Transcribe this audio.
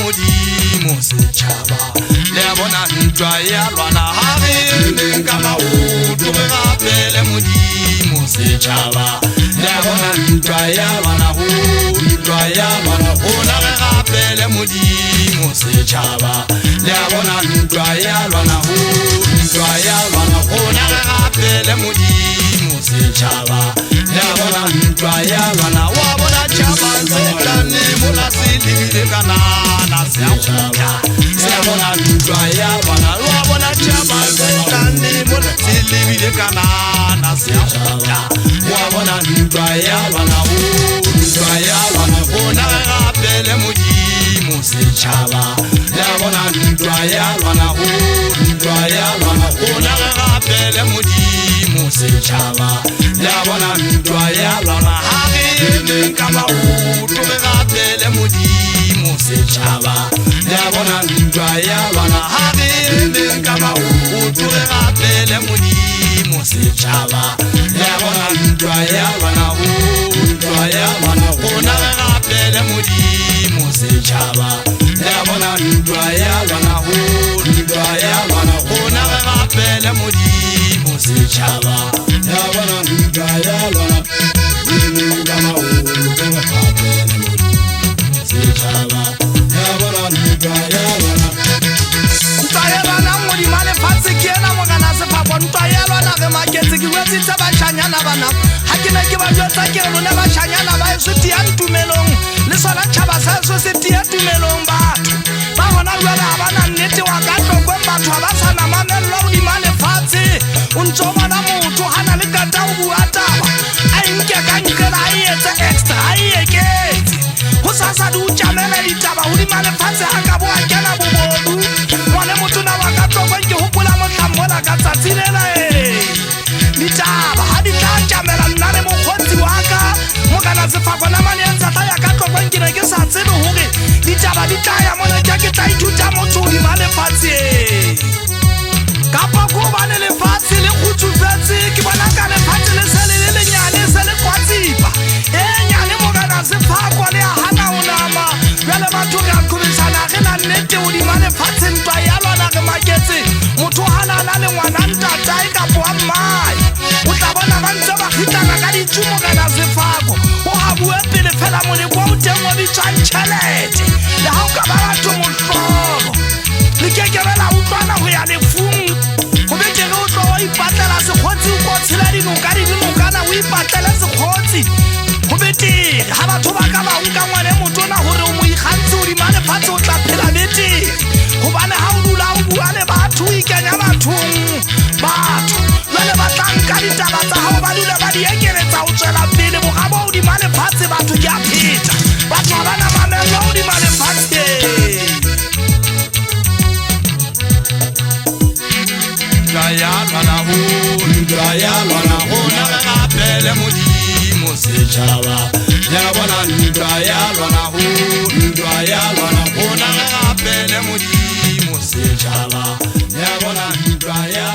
modimo setšhaba le bona ntwa ya lwana hare ka maoto re rapele modimo setšhaba le bona ntwa ya lwana ho ntwa ya lwana gona re rapele modimo setšhaba le bona ntwa ya lwana ho ntwa ya lwana gona re rapele modimo setšhaba le bona ntwa ya lwana wa bona tšhaba setšhane mola se lebile kanana se a kgutla se bona ntwa ya lwana wa bona tšhaba setšhane mola se lebile kanana se a kgutla wa bona ntwa ya lwana ho ntwa ya lwana gona re rapele modimo setšhaba le bona ntwa ya lwana ho ntwa ya lwana gona re rapele modimo setšhaba le bona ntwa ya lwana hare ka maoto re rapele modimo setšhaba le bona ntwa ya lwana hare ka maoto re rapele modimo setšhaba le bona ntwa ya lwana ho ntwa ya lwana gona re rapele modimo setšhaba le bona ntwa ya lwana ho ntwa ya lwana gona re rapele modimo setšhaba le bona ntwa ya lwana ka maoto re rapele modimo setšhaba le bona ntwa ya lwana ntwa ya lwana modimo le fatse ke ena mogana sefapo ntwa ya lwana re maketse ke wetsitse bašanyana bana ha ke ne ke ba jwetsa ke re lona bašanyana ba eso tia tumelong le sona tšhaba sa eso se tia tumelong batho ba gona jwale ga bana nnete wa ka tlokong batho ga ba sa na mamello godimo a lefatshe o ntse o bona motho ga na le kata o bua taba a nke ka nkela a etse extra a eketse go sasa di o tšamele ditaba godimo a lefatshe ga ka boa kena bobodu ngwane motona wa ka tlokong ke gopola motlammola ka tsatsi lela ditaba ga di tla tšamela nna le mokgotsi wa ka mokana sefako na mane entsa tla ya ka tlokong ke ne ke sa tsebe gore ditaba di tla ya mone ke ke tla ithuta motho godimo a lefatshe kapa ko bane lefatshe le kgutsufetse ke bona ka lefatshe le se le lenyane se le kwatsipa nyane mokana sefako le a hana o nama jale batho re a qhobisana ge na nnete godimo a lefatshe ntwa ya lwana re maketse motho hanana le ngwana ntatae kapo wa mmae o tla bona ba ntse ba khitana ka ditsumo kana sefako o ga bue pele fela moleko o teng o bitswang tšhelete le ga o ka ba batho motlhobo le kekebela utlwana go ya lefung go betere o tlo o ipatlela sekgotsi o ko tshela dinoka di dinokana o ipatlele sekgotsi go betere ga batho ba ka ba nka ngwane motona gore o mo ikgantse godimo a lefatshe o tla phela betere gobane ga o dula o bua le batho o ikenya bathong batho jale ba tlanka ditaba tsa gago ba dule ba di ekeletsa o tswela pele bogabo godimo a lefatshe batho ke a pheta batho ga bana mamello godimo a lefatshe ntwa ya lwana ho ntwa ya lwana gona re rapele modimo setšhaba le bona ntwa ya lwana ho ntwa ya lwana gona re rapele modimo setšhaba le bona ntwa ya